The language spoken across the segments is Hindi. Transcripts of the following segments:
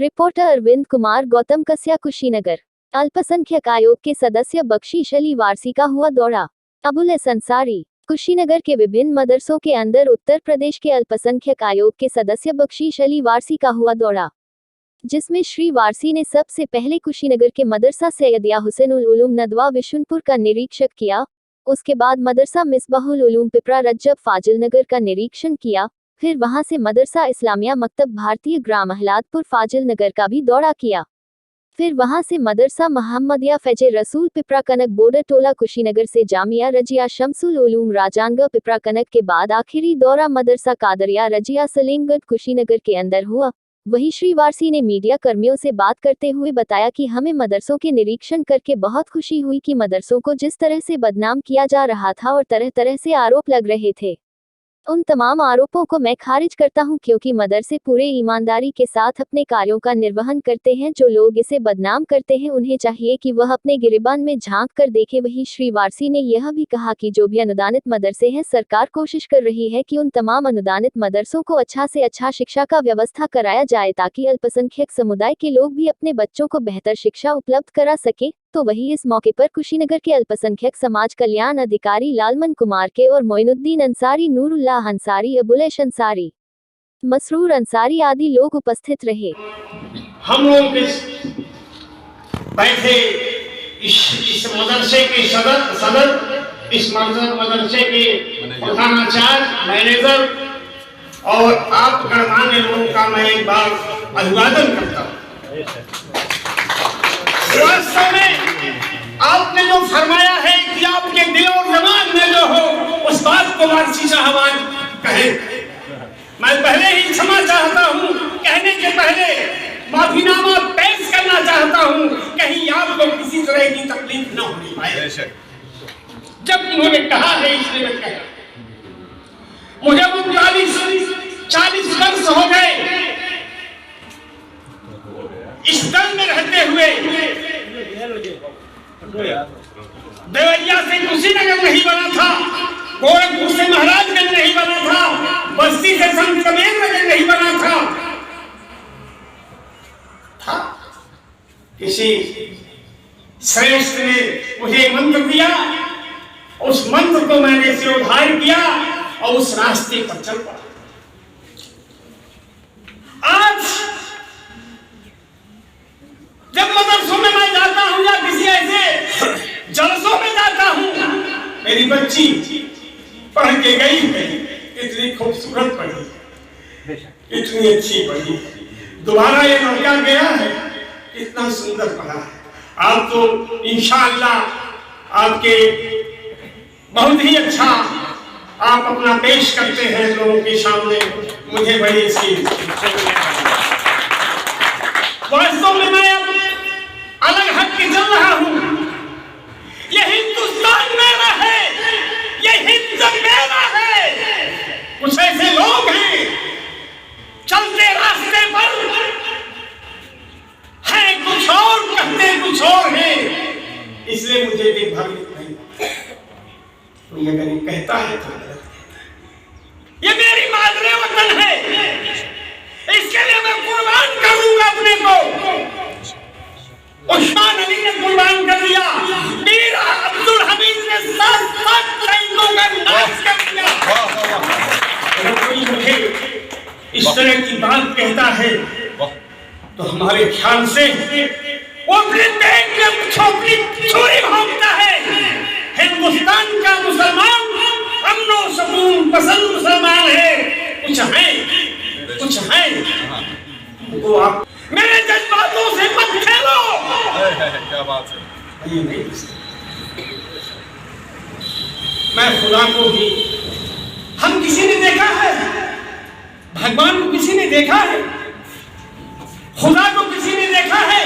रिपोर्टर अरविंद कुमार गौतम कस्या कुशीनगर। अल्पसंख्यक आयोग के सदस्य बख्शीश अली वारसी का हुआ दौरा। अबुल अंसारी। कुशीनगर के विभिन्न मदरसों के अंदर उत्तर प्रदेश के अल्पसंख्यक आयोग के सदस्य बख्शीश अली वारसी का हुआ दौरा, जिसमें श्री वारसी ने सबसे पहले कुशीनगर के मदरसा सैयदिया हुसैनुल उलूम नदवा विशुनपुर का निरीक्षण किया। उसके बाद मदरसा मिसबाहुल उलूम पिपरा रज्जब फाजिल नगर का निरीक्षण किया। फिर वहां से मदरसा इस्लामिया मकतब भारतीय ग्राम अहलादपुर फाजिल नगर का भी दौरा किया। फिर वहां से मदरसा मोहम्मदिया फैजे रसूल पिपरा कनक बोर्डर टोला कुशीनगर से जामिया रजिया शमसुल उलूम राजांगा पिपरा कनक के बाद आखिरी दौरा मदरसा कादरिया रजिया सलीमगढ़ कुशीनगर के अंदर हुआ। वहीं श्री वारसी ने मीडिया कर्मियों से बात करते हुए बताया कि हमें मदरसों के निरीक्षण करके बहुत खुशी हुई कि मदरसों को जिस तरह से बदनाम किया जा रहा था और तरह तरह से आरोप लग रहे थे, उन तमाम आरोपों को मैं खारिज करता हूं, क्योंकि मदरसे पूरे ईमानदारी के साथ अपने कार्यों का निर्वहन करते हैं। जो लोग इसे बदनाम करते हैं उन्हें चाहिए कि वह अपने गिरेबान में झांक कर देखे। वहीं श्री वारसी ने यह भी कहा कि जो भी अनुदानित मदरसे हैं, सरकार कोशिश कर रही है कि उन तमाम अनुदानित मदरसों को अच्छा से अच्छा शिक्षा का व्यवस्था कराया जाए, ताकि अल्पसंख्यक समुदाय के लोग भी अपने बच्चों को बेहतर शिक्षा उपलब्ध करा सके। तो वही इस मौके पर कुशीनगर के अल्पसंख्यक समाज कल्याण अधिकारी लालमन कुमार के और मोइनुद्दीन अंसारी, नूरुल्लाह अंसारी, अबुलेश अंसारी, मसरूर अंसारी आदि लोग उपस्थित रहे। हम लोग बैठे इस मदरसे के सदर, इस मदरसे के प्रधानाचार्य, मैनेजर और आप गणमान्य लोगों का मैं एक बार अभिवादन करता हूँ। वास्तव में आपने जो फरमाया है कि आपके दिल और दिमाग में जो हो, उस बात को वारसी साहब आज कहें। मैं पहले ही क्षमा चाहता हूँ, कहने के पहले माफीनामा पेश करना चाहता हूँ, कहीं आपको किसी तरह की तकलीफ न होनी पाए। जब उन्होंने कहा है इसलिए मैं कह रहा हूँ। मुझे वो 40 वर्ष हो गए इस दल में रहते हुए। देवरिया से कुशीनगर नहीं बना था, गोरखपुर से महाराजगंज नहीं बना था, बस्ती से संत कबीर नगर नहीं बना था। किसी श्रेष्ठ ने मुझे मंत्र दिया, उस मंत्र को मैंने सिरोधार्य किया और उस रास्ते पर चल पड़ा। आज जब मदरसों में मैं जाता हूं या किसी ऐसे जलसों में जाता हूं, मेरी बच्ची पढ़ के गई है, इतनी खूबसूरत पढ़ी, इतनी अच्छी पढ़ी। दोबारा ये लड़का गया है, इतना सुंदर पढ़ा है। आप तो इंशाअल्लाह आपके बहुत ही अच्छा आप अपना पेश करते हैं लोगों के सामने। मुझे बड़ी इसकी वास्तव में मैं अलग हट के चल रहा हूं। ये हिंदुस्तान मेरा है, ये हिंद मेरा है। कुछ ऐसे लोग हैं चलते रास्ते पर हैं कुछ और, कहते कुछ और है, इसलिए मुझे भी भ्रमित नहीं। तो ये अगर कहता है तो ये मेरी मादरे वतन है, इसके लिए मैं कुर्बान कर दूंगा अपने को। उस्मान अली ने कुर्बान कर दिया, मीर अब्दुल हमीद ने 7 शहीदों का नाश कर दिया। अगर कोई मुझे इस तरह की बात कहता है तो हमारे ख्याल से वो अपने पेट में छोटी छुरी भोंकता है। हिंदुस्तान का मुसलमान अमनो सुकून पसंद मुसलमान है। कुछ है वो आप मेरे जज्बातों से मत खेलो। क्या बात है। मैं खुदा को भी, हम किसी ने देखा है, भगवान को किसी ने देखा है, खुदा को किसी ने देखा है,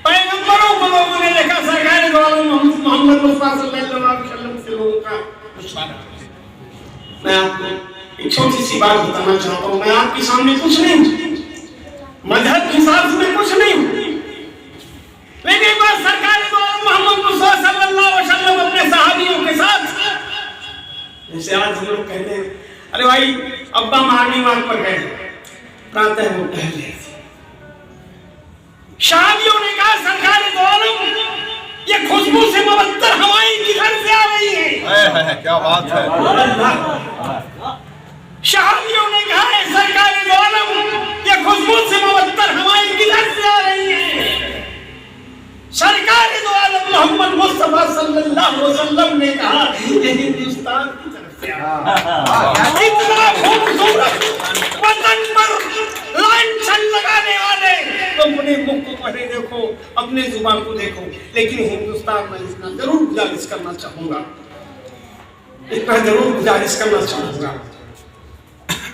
पैगंबरों को लोगों ने देखा, सरकार द्वारा मोहम्मद मुस्तफा सल्लल्लाहु अलैहि वसल्लम से लोगों का विश्वास। मैं आपको एक छोटी सी बात बताना चाहता हूँ। मैं आपके सामने कुछ नहीं, मजहब के हिसाब से मैं कुछ नहीं, लेकिन बस सरकार द्वारा मोहम्मद मुस्तफा सल्लल्लाहु अलैहि वसल्लम अपने सहाबियों के साथ, जैसे आज हम लोग कहते हैं, अरे भाई अब्बा मार्निंग वॉक पर गए, प्रातः वो टहल रहे थे, शादियों ने कहा सरकार दो आलम ये खुशबू से मबत्तर हवाएं किधर से आ रही हैं? क्या बात है। शादियों ने कहा है सरकार दो आलम ये खुशबू से मबत्तर हवाएं किधर से आ रही हैं? सरकार दो आलम मोहम्मद मुस्तफा सल्लल्लाहु अलैहि वसल्लम ने कहा ये हिंदुस्तान की तरफ से इतना खूबसूरत वतन पर लांछन लगाने वाले तो अपने मुख को पहले देखो, अपने जुबान को देखो। लेकिन हिंदुस्तान में इतना जरूर गुजारिश करना चाहूंगा, इतना जरूर गुजारिश करना चाहूंगा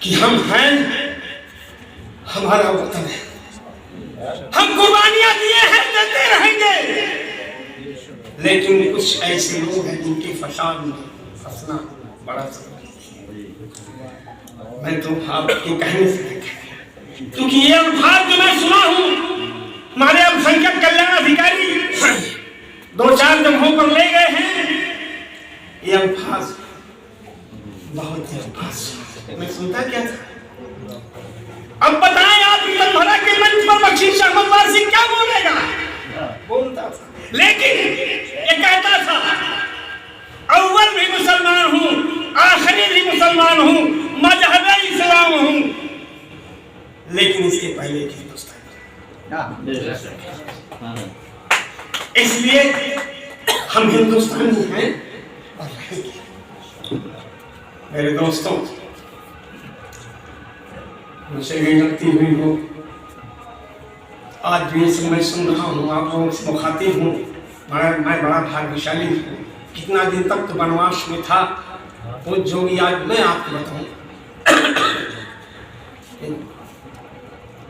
कि हम हैं, हमारा वतन है, हम कुर्बानियां दिए हैं, देते रहेंगे। लेकिन कुछ ऐसे लोग हैं जिनके फसाद में फंसना बड़ा मैं तो आपके कहने से, क्योंकि ये अल्फाज जो मैं सुना हूं हमारे अल्पसंख्यक कल्याण अधिकारी 2-4 जगहों पर ले गए हैं, ये अल्फाज बहुत ही अल्फाज मैं सुनता क्या था। अब बताएं आप इधर भरा के मंच पर बख्शीश अहमद वारसी क्या बोलेगा? बोलता था, लेकिन ये कहता था अव्वल भी मुसलमान हूं, आखिरी भी मुसलमान हूं, मजहब इस्लाम हूं, लेकिन इसके पहले की हिंदुस्तान। इसलिए हम हिंदुस्तानी हैं और रहेंगे। मेरे दोस्तों, मुझे भी लगती हुई हो, आज भी इसे मैं सुन रहा हूँ, आप लोगों से मुखातिब हूँ, मैं बड़ा भाग्यशाली हूँ। कितना दिन तक तो वनवास में था वो जो भी आज मैं आपको बताऊँ।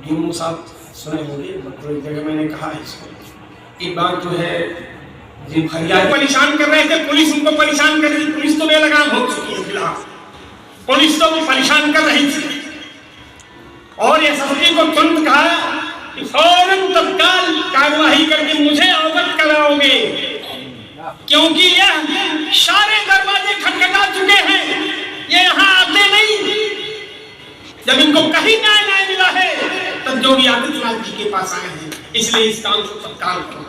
गिनू साहब सुने होंगे, एक जगह मैंने कहा है इसको, एक बात जो है जी फरियाद परेशान कर रहे थे, पुलिस उनको परेशान कर रही थी, पुलिस तो बेलगाम हो चुकी है फिलहाल, पुलिस तो वो परेशान कर रही थी और एसएसपी को तुरंत कहा कि फौरन तत्काल कार्यवाही करके मुझे अवगत कराओगे, क्योंकि यह सारे दरवाजे खटखटा चुके हैं, ये यहाँ आते नहीं। जब इनको कहीं न्याय मिला है तब योगी आदित्यनाथ जी के पास आए हैं, इसलिए इस काम को तत्काल करो।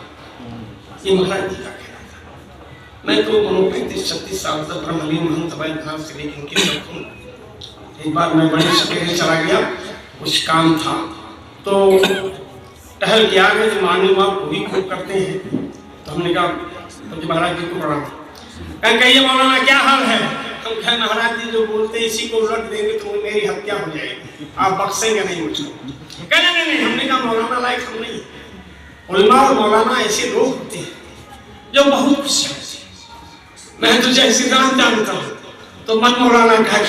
ये महाराज जी का कहना था। मैं तो 35-36 साल तक ब्रह्मलीन महंत भाई से लेकर इनके सब एक बार मैं बड़े शहर में चला गया, कुछ काम था तो टहल के आ गए, जो मानव बाप वो भी खूब करते हैं, तो हमने कहा तो महाराज जी को प्रणाम। कहिए मौलाना क्या हाल है? हम कहे महाराज जी जो बोलते इसी को उलट देंगे तो मेरी हत्या हो जाएगी, आप बख्शेंगे नहीं मुझको। कहने नहीं, हमने कहा मौलाना लायक हम नहीं, उलमा और मौलाना ऐसे लोग होते हैं जो बहुत खुशी होती है। मैं तो जैसे राम जानता हूँ तो मन मौलाना कहा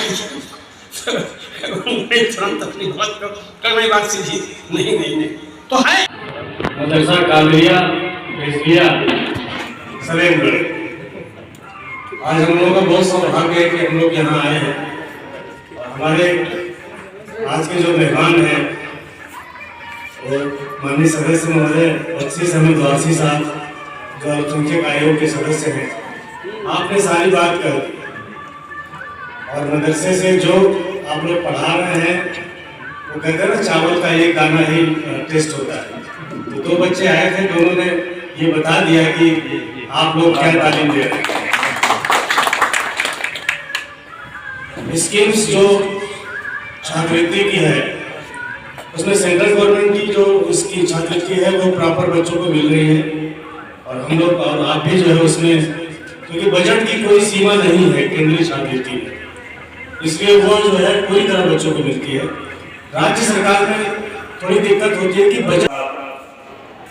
तुरंत अपनी बात करने बात सीधी नहीं तो है। मदरसा कालरिया बेसिया सलेमगढ़, आज हम लोगों का बहुत सौभाग्य है कि हम लोग यहाँ आए हैं। हमारे आज के जो मेहमान हैं वो माननीय सदस्य महोदय बख्शीश अहमद वारसी साहब, जो अल्पसंख्यक आयोग के सदस्य हैं। आपने सारी बात कर दी और मदरसे से जो आप लोग पढ़ा रहे हैं वो कहते हैं ना चावल का एक दाना ही टेस्ट होता है। तो 2 बच्चे आए थे, दोनों ने ये बता दिया कि आप लोग क्या तालीम दे रहे हैं। स्कीम्स जो छात्रवृत्ति की है उसमें सेंट्रल गवर्नमेंट की जो उसकी छात्रवृत्ति है वो प्रॉपर बच्चों को मिल रही है और हम लोग और आप भी जो है उसमें, क्योंकि बजट की कोई सीमा नहीं है केंद्रीय छात्रवृत्ति में, इसलिए वो जो है पूरी तरह बच्चों को मिलती है। राज्य सरकार में थोड़ी दिक्कत होती है कि बजट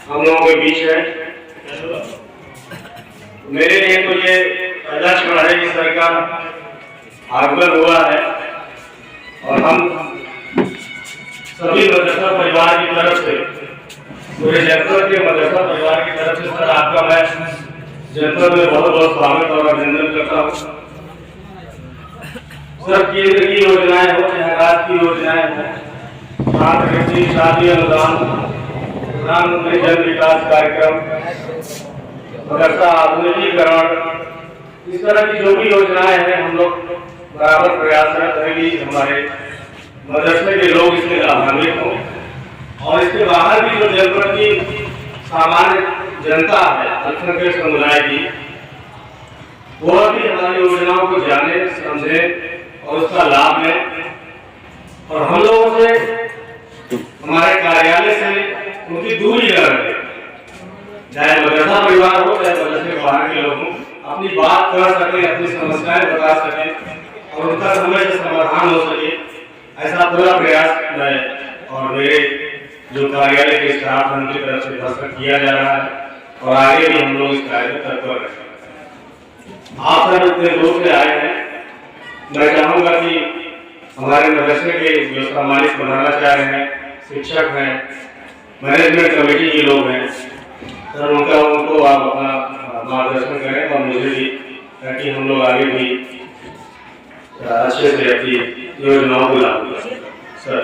हम लोगों के बीच है। मेरे लिए तो ये पहला क्षण है कि सरकार आगमन हुआ है और हम सभी मदरसा परिवार की तरफ से, पूरे जनपद के मदरसा परिवार की तरफ से सर आपका मैं जनपद में बहुत बहुत स्वागत और अभिनंदन करता हूँ। सर केंद्र की योजनाएं हो या राज्य की योजनाएं हो, छात्रवृत्ति, शादी अनुदान, प्रधानमंत्री जन विकास कार्यक्रम, मदरसा आधुनिकीकरण, इस तरह की जो भी योजनाएं हैं हम लोग बराबर प्रयासरत है कि हमारे मदरसे के लोग इसमें लाभान्वित हों और इसके बाहर भी जो जनपद की सामान्य जनता है, अल्पसंख्यक समुदाय की, वह भी हमारी योजनाओं को जाने, समझे और उसका लाभ लें। और हम लोगों से, हमारे कार्यालय से उनकी दूरी न रहे, चाहे मदरसा परिवार हो चाहे मदरसे के बाहर के लोग हों, अपनी बात कर सके, अपनी समस्याएं बता सके और उनका समय से समाधान हो सके, ऐसा पूरा प्रयास मैं और मेरे जो कार्यालय के स्टाफ है उनकी तरफ से भरसक किया जा रहा है और आगे भी हम लोग इस कार्य में तत्पर रहेंगे। आप सब इतने दूर से आए हैं, मैं चाहूंगा कि हमारे मदरसे के जो सामाजिक बनाना चाह रहे हैं, शिक्षक हैं, मैनेजमेंट कमेटी के लोग हैं, सर उनको आप अपना मार्गदर्शन करें और मुझे भी, ताकि हम लोग आगे भी अच्छे से अपनी योजनाओं को लागू करें। सर